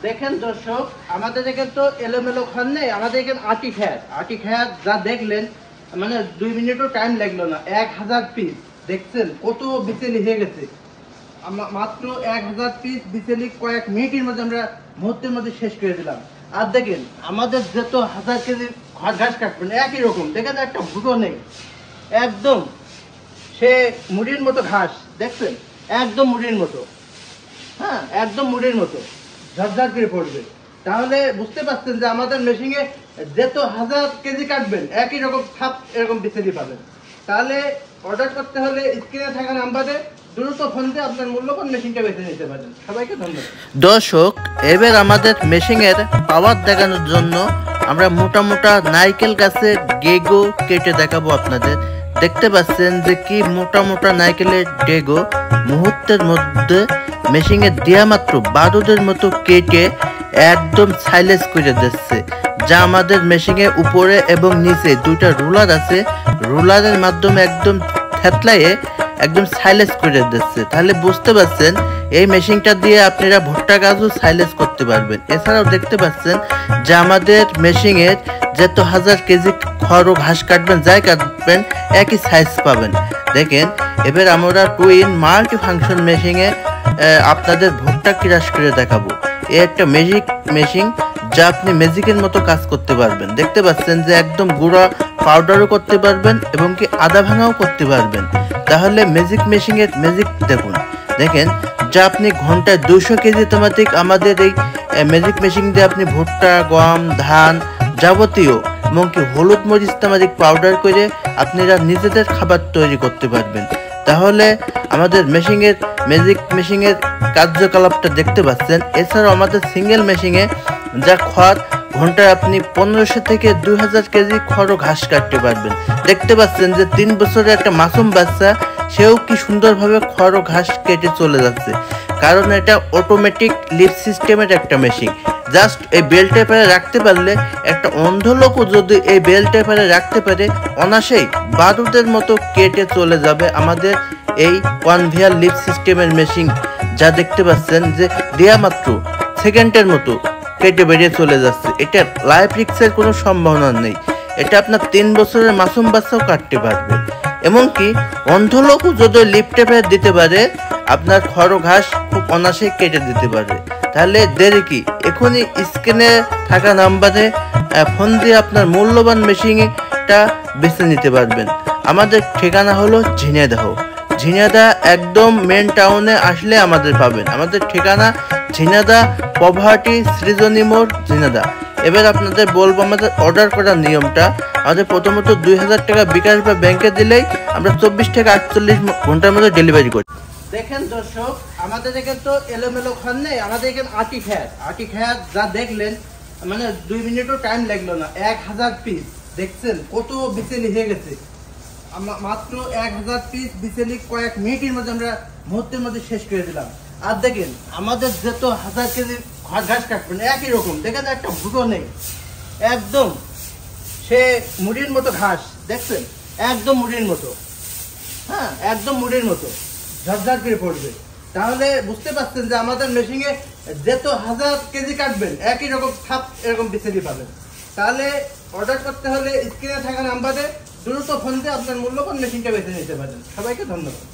দেখেন দর্শক, আমাদের এখানে তো এলোমেলো খান নেই, আমাদের এখানে আটি খ্যাত যা দেখলেন, মানে 2 মিনিটও টাইম লাগলো না। 1000 পিস দেখছেন কত বিচেলি হয়ে গেছে। মাত্র 1000 পিস বিচেলি কয়েক মিনিটের মধ্যে আমরা মুহূর্তের মধ্যে শেষ করে দিলাম। আর দেখেন আমাদের যত 1000 কেজি ঘাস কাটবেন একই রকম, দেখেন একটা ভুটো নেই, একদম সে মুড়ির মতো ঘাস দেখছেন, একদম মুড়ির মতো, হ্যাঁ একদম মুড়ির মতো ঝরঝর করে পড়বে। তাহলে বুঝতে পারছেন যে আমাদের মেশিনে যত 1000 কেজি কাটবেন একই রকম ছাপ এরকম বিচেলি পাবেন। তাহলে অর্ডার করতে হলে স্ক্রিনে থাকা নাম্বারে দ্রুত ফোন দিয়ে আপনার মূল্যবান মেশিনটা বেছে নিতে পারেন। সবাইকে ধন্যবাদ। দর্শক, এবার আমাদের মেশিনের পাওয়ার দেখানোর জন্য আমরা মোটা মোটা নারকেল গাছের ডেগো কেটে দেখাবো আপনাদের। দেখতে পাচ্ছেন যে কি মোটা মোটা নারকেলের ডেগো মুহূর্তের মধ্যে মেশিনে দেওয়া মাত্র বারুদের মতো কেটে একদম সাইলেন্স করে দিচ্ছে, যা আমাদের মেশিনে উপরে এবং নিচে দুইটা রুলার আছে, রুলারের মাধ্যমে একদম থেতলাইয়ে একদম সাইলেন্স করে দিচ্ছে। তাহলে বুঝতে পারছেন এই মেশিনটা দিয়ে আপনারা ভুট্টা গাছও সাইলেন্স করতে পারবেন। এছাড়াও দেখতে পাচ্ছেন যে আমাদের মেশিনের যত 1000 কেজি খড় ও ঘাস কাটবেন, যাই কাটবেন একই সাইজ পাবেন। দেখেন এবার আমরা টুইন মাল্টি ফাংশন মেশিনে আপনাদের ভুট্টা ক্রাশ করে দেখাবো। এই একটা ম্যাজিক মেশিন, যা আপনি ম্যাজিকের মতো কাজ করতে পারবেন। দেখতে পাচ্ছেন যে একদম গুঁড়া পাউডারও করতে পারবেন এবং কি আদা ভাঙাও করতে পারবেন। তাহলে ম্যাজিক মেশিনের ম্যাজিক দেখুন, দেখেন যা আপনি ঘন্টায় 200 কেজি তেমাতিক আমাদের এই ম্যাজিক মেশিন দিয়ে আপনি ভুট্টা, গম, ধান যাবতীয় এবং কি হলুদ মরিচ তেমাতিক পাউডার করে আপনারা নিজেদের খাবার তৈরি করতে পারবেন। তাহলে আমাদের ম্যাজিক মেশিনের কার্যকলাপটা দেখতে পাচ্ছেন। এছাড়াও আমাদের সিঙ্গেল মেশিনে যা খড় ঘন্টায় আপনি 1500 থেকে 2000 কেজি খড় ও ঘাস কাটতে পারবেন। দেখতে পাচ্ছেন যে 3 বছরের একটা মাসুম বাচ্চা, সেও কি সুন্দরভাবে খড় ও ঘাস কেটে চলে যাচ্ছে, কারণ এটা অটোমেটিক লিফট সিস্টেমের একটা মেশিন। জাস্ট এই বেল টেপারে রাখতে পারলে একটা অন্ধ লোকও যদি এই বেল টেপারে রাখতে পারে অনায়াসেই বারুদের মতো কেটে চলে যাবে আমাদের এই কনভেয়ার লিফট সিস্টেমের মেশিন, যা দেখতে পাচ্ছেন যে দেয়া মাত্র সেকেন্ডের মতো কেটে বেরিয়ে চলে যাচ্ছে। এটা লাইফ রিস্কের কোনো সম্ভাবনা নেই, এটা আপনার 3 বছরের মাসুম বাচ্চাও কাটতে পারবে। এমনকি অন্ধ লোকও যদি লিফট টেপারে দিতে পারে আপনার খড় ঘাস খুব অনায়াসেই কেটে দিতে পারে। তাহলে দেরি কি, এখনই স্ক্রিনে থাকা নাম্বারে ফোন দিয়ে আপনার মূল্যবান মেশিনটা বেছে নিতে পারবেন। আমাদের ঠিকানা হলো ঝিনাইদহ একদম মেন টাউনে আসলে আমাদের পাবেন। আমাদের ঠিকানা ঝিনাইদহ পভার্টি সৃজনী মোড় ঝিনাইদহ। এবার আপনাদের বলবো আমাদের অর্ডার করার নিয়মটা। আমাদের প্রথমত 2000 টাকা বিকাশ বা ব্যাংকে দিলেই আমরা 24 থেকে 48 ঘন্টার মধ্যে ডেলিভারি করি। দেখেন দর্শক, আমাদের এখানে তো এলোমেলো খান নেই, আমাদের এখানে আটি খ্যাত যা দেখলেন, মানে 2 মিনিটও টাইম লাগলো না। 1000 পিস দেখছেন কত বিচেলি হয়ে গেছে। মাত্র 1000 পিস বিচেলি কয়েক মিনিটের মধ্যে আমরা মুহূর্তের মধ্যে শেষ করে দিলাম। আর দেখেন আমাদের যত 1000 কেজি ঘাস কাটবেন একই রকম, দেখেন একটা ভুটো নেই, একদম সে মুড়ির মতো ঘাস দেখছেন, একদম মুড়ির মতো, হ্যাঁ একদম মুড়ির মতো ঝরঝর করে পড়বে। তাহলে বুঝতে পারছেন যে আমাদের মেশিনে যত 1000 কেজি কাটবেন একই রকম ছাপ এরকম বিচেলি পাবেন। তাহলে অর্ডার করতে হলে স্ক্রিনে থাকা নাম্বারে দ্রুত ফোন দিয়ে আপনার মূল্যবান মেশিনটা বেছে নিতে পারেন। সবাইকে ধন্যবাদ।